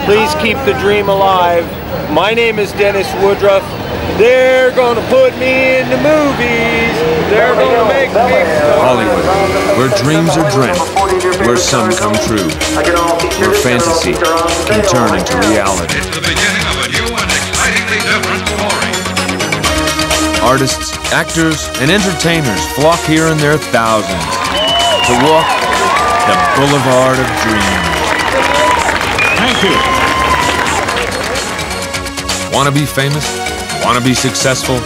Please keep the dream alive. My name is Dennis Woodruff. They're gonna put me in the movies. They're gonna make me Hollywood, where dreams are dreamt, where some come true, where fantasy can turn into reality. It's the beginning of a new and excitingly different story. Artists, actors, and entertainers flock here in their thousands to walk the Boulevard of Dreams. Thank you. Want to be famous? Want to be successful?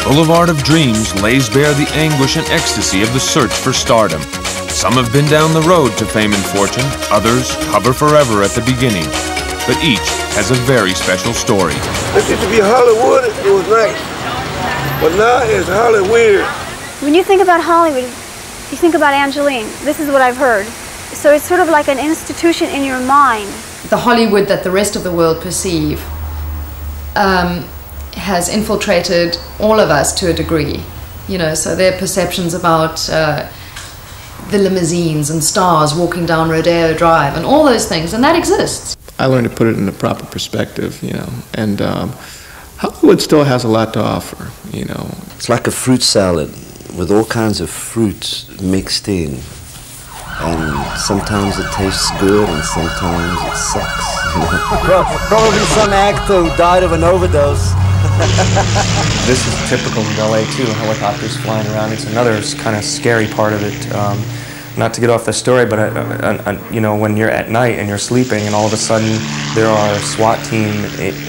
Boulevard of Dreams lays bare the anguish and ecstasy of the search for stardom. Some have been down the road to fame and fortune, others hover forever at the beginning. But each has a very special story. It used to be Hollywood, it was nice. But now it's Hollywood. When you think about Hollywood, you think about Angeline. This is what I've heard. So it's sort of like an institution in your mind. The Hollywood that the rest of the world perceive has infiltrated all of us to a degree. You know, so their perceptions about the limousines and stars walking down Rodeo Drive and all those things, and that exists. I learned to put it in the proper perspective, you know, and Hollywood still has a lot to offer, you know. It's like a fruit salad with all kinds of fruits mixed in. And sometimes it tastes good and sometimes it sucks. Probably some actor who died of an overdose. This is typical of LA too, helicopters flying around. It's another kind of scary part of it. Not to get off the story, but you know, when you're at night and you're sleeping and all of a sudden there are a SWAT team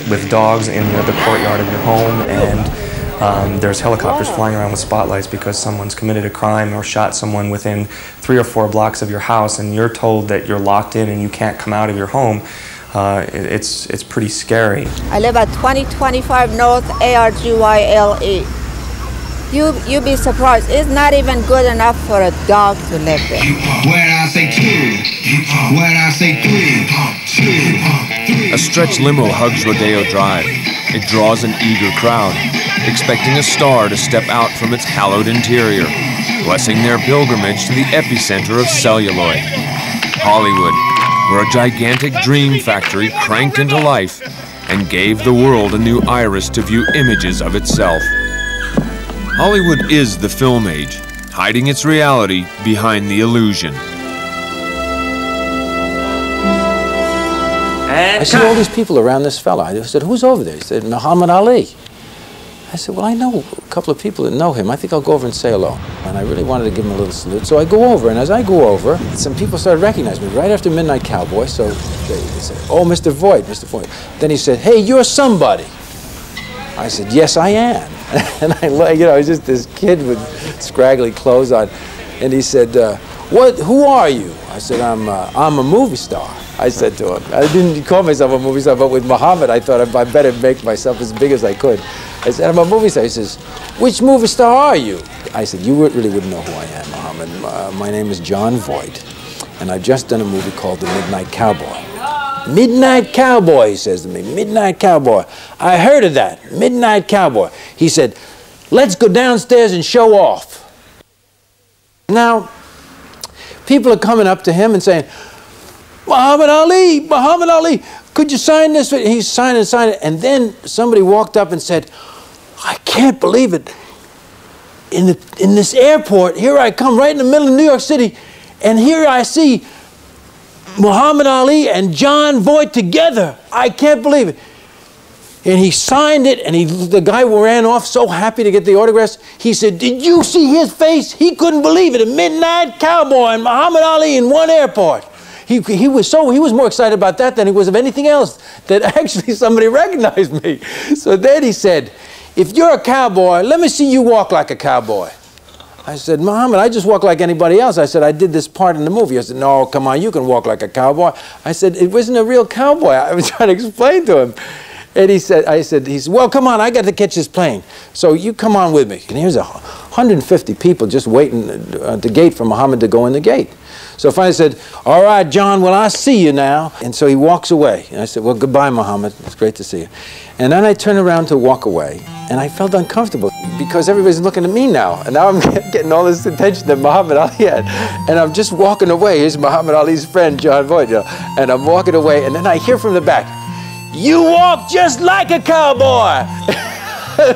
with dogs in the courtyard of your home, and there's helicopters flying around with spotlights because someone's committed a crime or shot someone within 3 or 4 blocks of your house, and you're told that you're locked in and you can't come out of your home. It's pretty scary. I live at 2025 North ARGYLE. You'd be surprised. It's not even good enough for a dog to live there. When I say 2, when I say 3, 2, 3. A stretch limo hugs Rodeo Drive. It draws an eager crowd, expecting a star to step out from its hallowed interior, blessing their pilgrimage to the epicenter of celluloid. Hollywood, where a gigantic dream factory cranked into life and gave the world a new iris to view images of itself. Hollywood is the film age, hiding its reality behind the illusion. I see all these people around this fella. I said, who's over there? He said, Muhammad Ali. I said, well, I know a couple of people that know him. I think I'll go over and say hello. And I really wanted to give him a little salute. So I go over, and as I go over, some people started recognizing me right after Midnight Cowboy. So they said, oh, Mr. Voight, Mr. Voight. Then he said, hey, you're somebody. I said, yes, I am. And you know, I was just this kid with scraggly clothes on. And he said, who are you? I said, I'm a movie star. I said to him. I didn't call myself a movie star, but with Muhammad, I thought I better make myself as big as I could. I said, I'm a movie star. He says, which movie star are you? I said, you really wouldn't know who I am, Muhammad. My name is John Voight, and I've just done a movie called The Midnight Cowboy. Midnight Cowboy, he says to me, Midnight Cowboy. I heard of that, Midnight Cowboy. He said, let's go downstairs and show off. Now, people are coming up to him and saying, Muhammad Ali, could you sign this? He's signing it. And then somebody walked up and said, I can't believe it. In this airport, here I come right in the middle of New York City, and here I see Muhammad Ali and John Voight together. I can't believe it. And he signed it, and the guy ran off so happy to get the autographs. He said, did you see his face? He couldn't believe it. A Midnight Cowboy and Muhammad Ali in one airport. He was more excited about that than he was of anything else, that actually somebody recognized me. So then he said, if you're a cowboy, let me see you walk like a cowboy. I said, Muhammad, I just walk like anybody else. I said, I did this part in the movie. I said, no, come on, you can walk like a cowboy. I said, it wasn't a real cowboy. I was trying to explain to him. And he said, well, come on, I got to catch this plane. So you come on with me. And here's 150 people just waiting at the gate for Muhammad to go in the gate. So finally said, all right, John, well, I'll see you now. And so he walks away. And I said, well, goodbye, Muhammad. It's great to see you. And then I turned around to walk away, and I felt uncomfortable because everybody's looking at me now. And now I'm getting all this attention that Muhammad Ali had. And I'm just walking away. Here's Muhammad Ali's friend, John Voight, you know, and I'm walking away, and then I hear from the back, "You walk just like a cowboy!"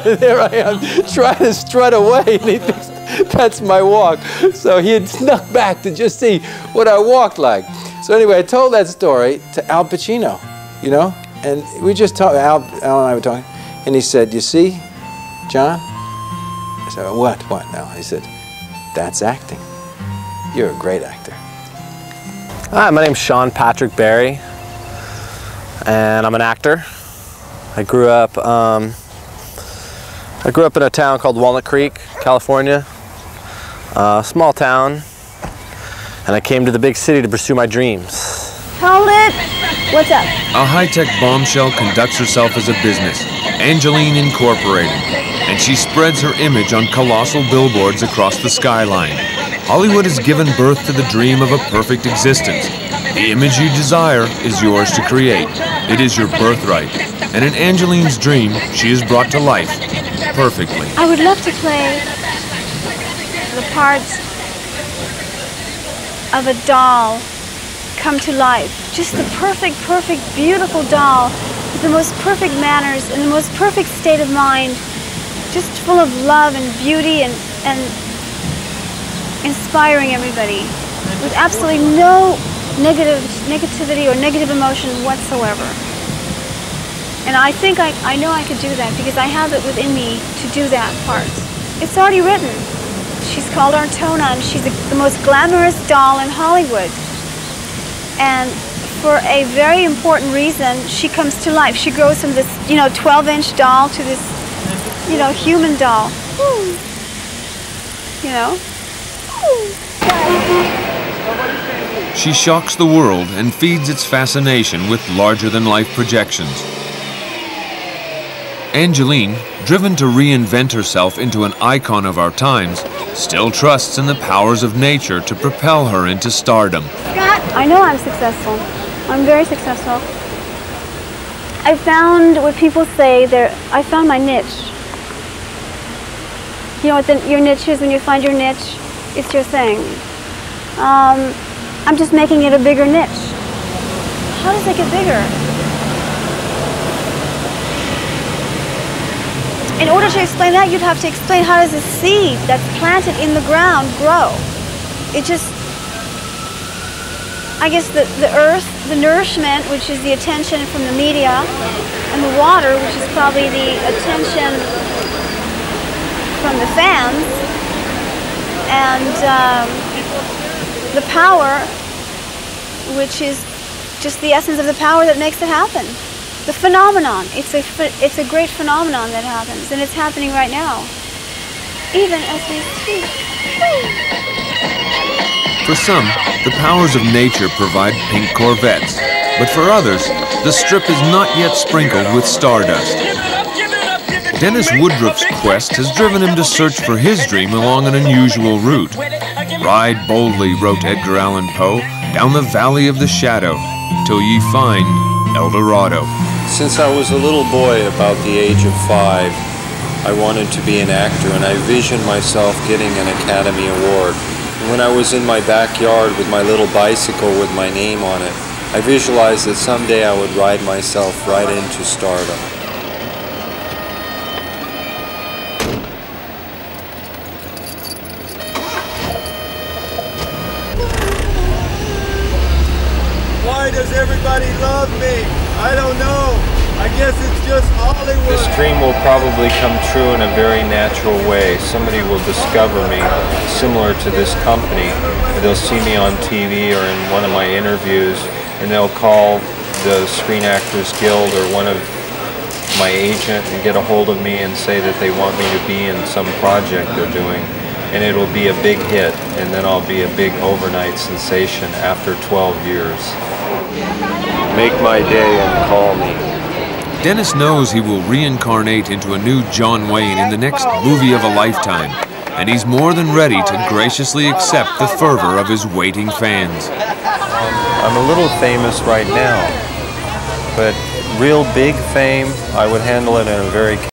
There I am, trying to strut away, and he thinks that's my walk. So he had snuck back to just see what I walked like. So anyway, I told that story to Al Pacino, you know, and we just talked, Al and I were talking, and he said, "You see, John?" I said, What now?" He said, "That's acting. You're a great actor." Hi, my name's Sean Patrick Barry, and I'm an actor. I grew up in a town called Walnut Creek, California, a small town, and I came to the big city to pursue my dreams. Hold it. What's up? A high-tech bombshell conducts herself as a business, Angeline Incorporated, and she spreads her image on colossal billboards across the skyline. Hollywood has given birth to the dream of a perfect existence. The image you desire is yours to create. It is your birthright. And in Angeline's dream, she is brought to life perfectly. I would love to play the parts of a doll come to life. Just the perfect, beautiful doll with the most perfect manners and the most perfect state of mind, just full of love and beauty and inspiring everybody with absolutely no negativity or negative emotion whatsoever. And I think I know I could do that because I have it within me to do that part. It's already written. She's called Artona, and she's the most glamorous doll in Hollywood. And for a very important reason, she comes to life. She grows from this, 12-inch doll to this, human doll. You know? She shocks the world and feeds its fascination with larger-than-life projections. Angeline, driven to reinvent herself into an icon of our times, still trusts in the powers of nature to propel her into stardom. I know I'm successful. I'm very successful. I found what people say I found my niche. You know what your niche is when you find your niche? It's your thing. I'm just making it a bigger niche. How does it get bigger? In order to explain that, you'd have to explain how does a seed that's planted in the ground grow. It just, I guess the earth, the nourishment, which is the attention from the media, and the water, which is probably the attention from the fans, and the power, which is just the essence of the power that makes it happen. The phenomenon, it's a great phenomenon that happens, and it's happening right now, even as we speak. For some, the powers of nature provide pink Corvettes, but for others, the strip is not yet sprinkled with stardust. Dennis Woodruff's quest has driven him to search for his dream along an unusual route. Ride boldly, wrote Edgar Allan Poe, down the valley of the shadow, till ye find El Dorado. Since I was a little boy, about the age of 5, I wanted to be an actor, and I visioned myself getting an Academy Award. And when I was in my backyard with my little bicycle with my name on it, I visualized that someday I would ride myself right into stardom. Why does everybody love me? I don't know. I guess it's just Hollywood. This dream will probably come true in a very natural way. Somebody will discover me similar to this company. They'll see me on TV or in one of my interviews, and they'll call the Screen Actors Guild or one of my agent and get a hold of me and say that they want me to be in some project they're doing. And it'll be a big hit, and then I'll be a big overnight sensation after 12 years. Make my day and call me. Dennis knows he will reincarnate into a new John Wayne in the next movie of a lifetime, and he's more than ready to graciously accept the fervor of his waiting fans. I'm a little famous right now, but real big fame, I would handle it in a very